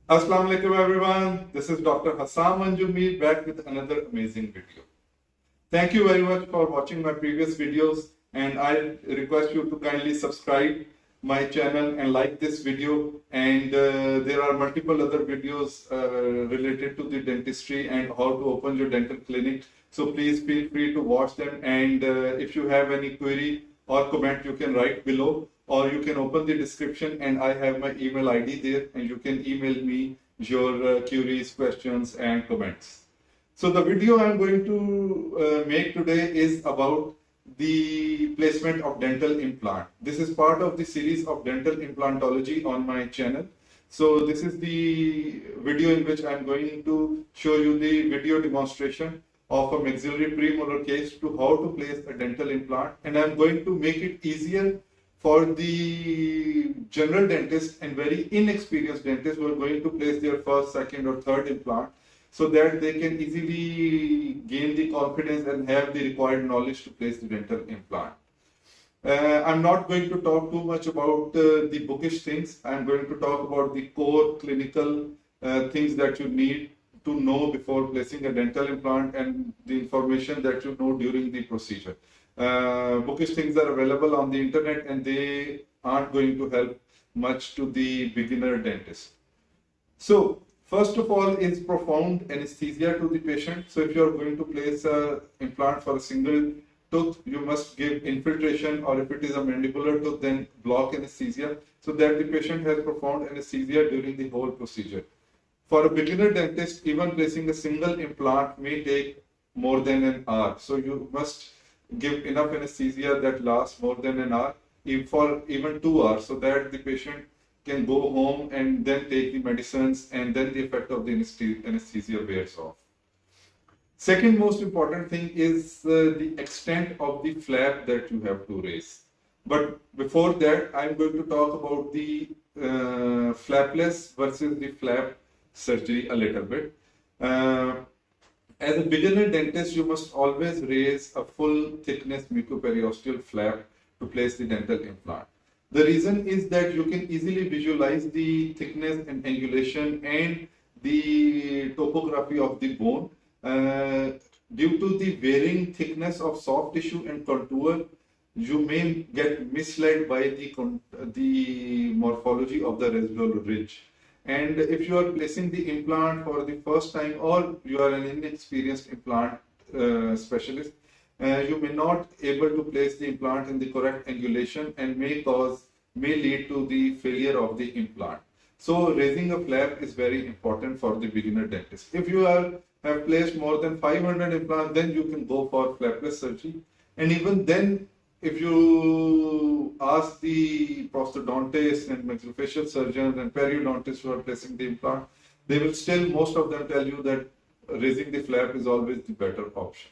Assalamu alaikum everyone. This is Dr. Hassam Anjum Mir back with another amazing video. Thank you very much for watching my previous videos, and I request you to kindly subscribe my channel and like this video. And there are multiple other videos related to the dentistry and how to open your dental clinic. So please feel free to watch them. And if you have any query or comment, you can write below, or you can open the description and I have my email ID there, and you can email me your queries, questions and comments. So the video I'm going to make today is about the placement of dental implant. This is part of the series of dental implantology on my channel. So this is the video in which I'm going to show you the video demonstration of a maxillary premolar case to how to place a dental implant, and I'm going to make it easier for the general dentist and very inexperienced dentists who are going to place their first, second or third implant, so that they can easily gain the confidence and have the required knowledge to place the dental implant. I'm not going to talk too much about the bookish things. I'm going to talk about the core clinical things that you need to know before placing a dental implant and the information that you know during the procedure. Bookish things are available on the internet and they aren't going to help much to the beginner dentist. So first of all is profound anesthesia to the patient. So if you are going to place an implant for a single tooth, you must give infiltration, or if it is a mandibular tooth, then block anesthesia, so that the patient has profound anesthesia during the whole procedure. For a beginner dentist, even placing a single implant may take more than an hour. So you must give enough anesthesia that lasts more than an hour, for even 2 hours, so that the patient can go home and then take the medicines, and then the effect of the anesthesia wears off. Second most important thing is the extent of the flap that you have to raise. But before that, I'm going to talk about the flapless versus the flap surgery a little bit. As a beginner dentist, you must always raise a full thickness mucoperiosteal flap to place the dental implant. The reason is that you can easily visualize the thickness and angulation and the topography of the bone. Due to the varying thickness of soft tissue and contour, you may get misled by the morphology of the residual ridge. And if you are placing the implant for the first time, or you are an inexperienced implant specialist, you may not able to place the implant in the correct angulation and may lead to the failure of the implant. So raising a flap is very important for the beginner dentist. If you have placed more than 500 implants, then you can go for flapless surgery. And even then, if you ask the prosthodontist and maxillofacial surgeons and periodontists who are placing the implant, they will still, most of them tell you that raising the flap is always the better option.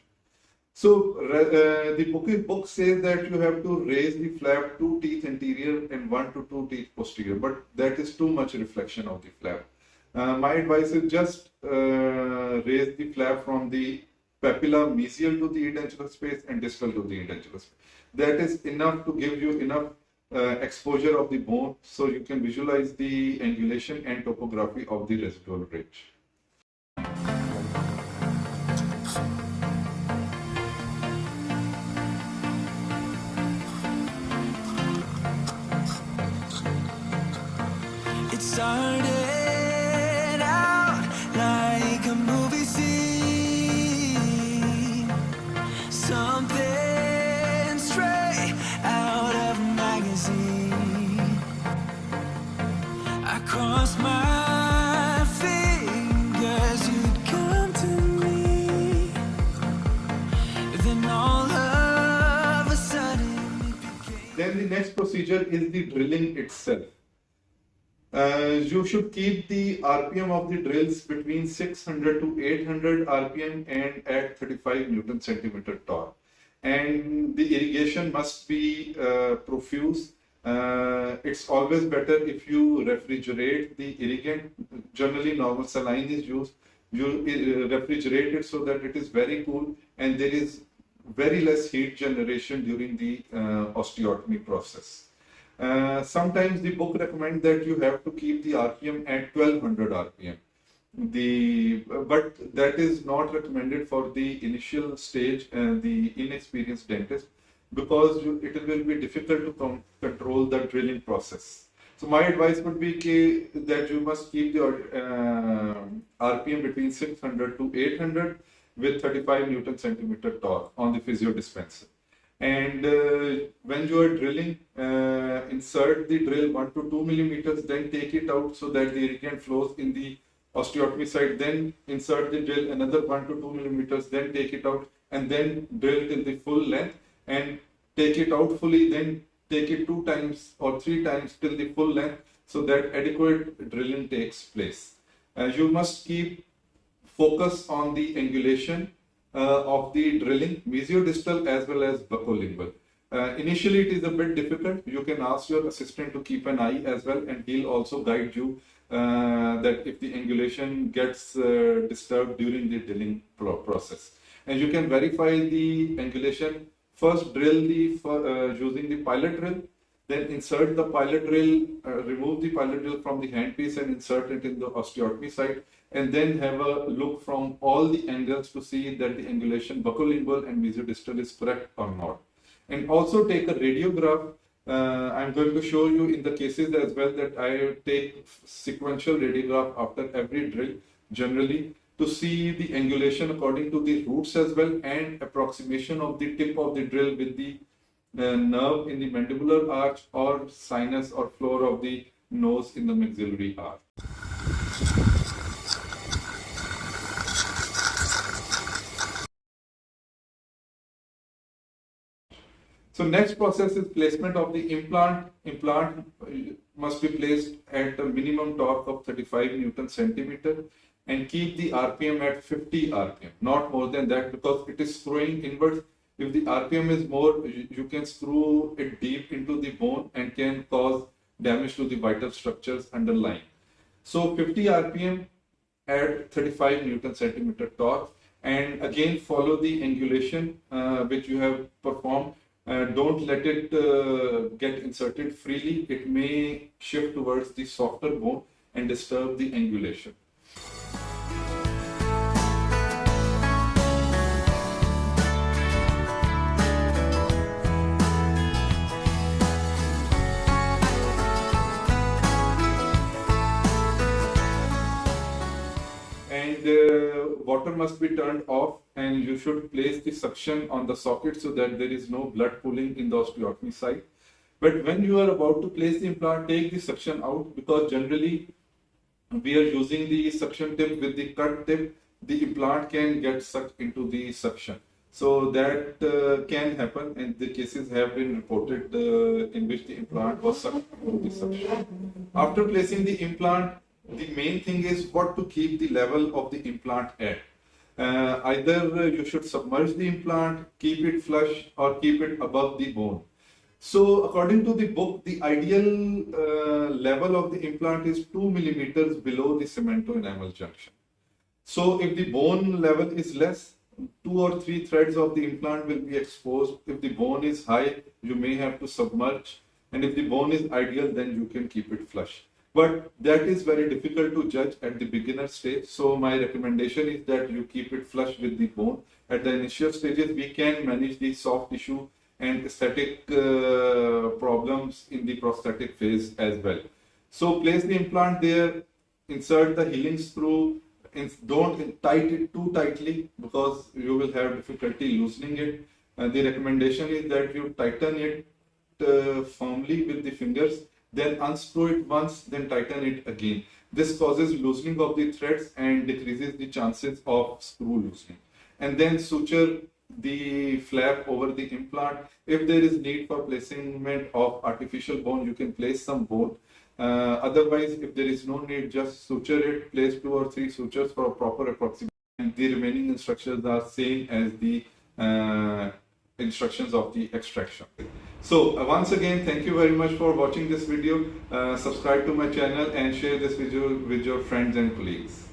So the book says that you have to raise the flap 2 teeth anterior and 1 to 2 teeth posterior, but that is too much reflection of the flap. My advice is just raise the flap from the papilla mesial to the edentulous space and distal to the edentulous space. That is enough to give you enough exposure of the bone, so you can visualize the angulation and topography of the residual ridge. It started out like a movie scene, something straight out of a magazine. I crossed my fingers, you'd come to me, then all of a sudden it became... Then the next procedure is the drilling itself. You should keep the RPM of the drills between 600 to 800 RPM and at 35 Newton centimeter torque. And the irrigation must be profuse. It's always better if you refrigerate the irrigant. Generally, normal saline is used. You refrigerate it so that it is very cool and there is very less heat generation during the osteotomy process. Sometimes the book recommends that you have to keep the RPM at 1200 RPM. But that is not recommended for the initial stage, the inexperienced dentist, because it will be difficult to control the drilling process. So my advice would be that you must keep the RPM between 600 to 800 with 35 Newton centimeter torque on the physio dispenser. And when you are drilling, insert the drill 1 to 2 millimeters, then take it out so that the irrigant flows in the osteotomy side, then insert the drill another 1 to 2 millimeters, then take it out, and then drill till the full length and take it out fully, then take it 2 times or 3 times till the full length so that adequate drilling takes place. You must keep focus on the angulation of the drilling, mesiodistal as well as buccolingual. Initially it is a bit difficult. You can ask your assistant to keep an eye as well, and he'll also guide you that if the angulation gets disturbed during the drilling process. And you can verify the angulation. First drill using the pilot drill, then insert the pilot drill, remove the pilot drill from the handpiece and insert it in the osteotomy site, and then have a look from all the angles to see that the angulation buccolingual and mesiodistal is correct or not. And also take a radiograph. I'm going to show you in the cases as well that I take sequential radiograph after every drill generally, to see the angulation according to the roots as well, and approximation of the tip of the drill with the nerve in the mandibular arch or sinus or floor of the nose in the maxillary arch. So next process is placement of the implant. Implant must be placed at a minimum torque of 35 Newton centimeter, and keep the RPM at 50 RPM, not more than that, because it is screwing inwards. If the RPM is more, you can screw it deep into the bone and can cause damage to the vital structures underlying. So 50 RPM at 35 Newton centimeter torque, and again follow the angulation which you have performed. Don't let it get inserted freely. It may shift towards the softer bone and disturb the angulation. Water must be turned off, and you should place the suction on the socket so that there is no blood pooling in the osteotomy site. But when you are about to place the implant, take the suction out, because generally we are using the suction tip with the cut tip. The implant can get sucked into the suction. So that can happen, and the cases have been reported in which the implant was sucked into the suction. After placing the implant, the main thing is what to keep the level of the implant at. Either you should submerge the implant, keep it flush, or keep it above the bone. So according to the book, the ideal level of the implant is 2 millimeters below the cemento-enamel junction. So if the bone level is less, 2 or 3 threads of the implant will be exposed. If the bone is high, you may have to submerge. And if the bone is ideal, then you can keep it flush. But that is very difficult to judge at the beginner stage. So my recommendation is that you keep it flush with the bone. At the initial stages, we can manage the soft tissue and aesthetic problems in the prosthetic phase as well. So place the implant there, insert the healing screw, and don't tight it too tightly because you will have difficulty loosening it. The recommendation is that you tighten it firmly with the fingers, then unscrew it once, then tighten it again. This causes loosening of the threads and decreases the chances of screw loosening. And then suture the flap over the implant. If there is need for placement of artificial bone, you can place some bone. Otherwise, if there is no need, just suture it, place 2 or 3 sutures for a proper approximation. And the remaining instructions are same as the instructions of the extraction. So once again, thank you very much for watching this video. Subscribe to my channel and share this video with your friends and colleagues.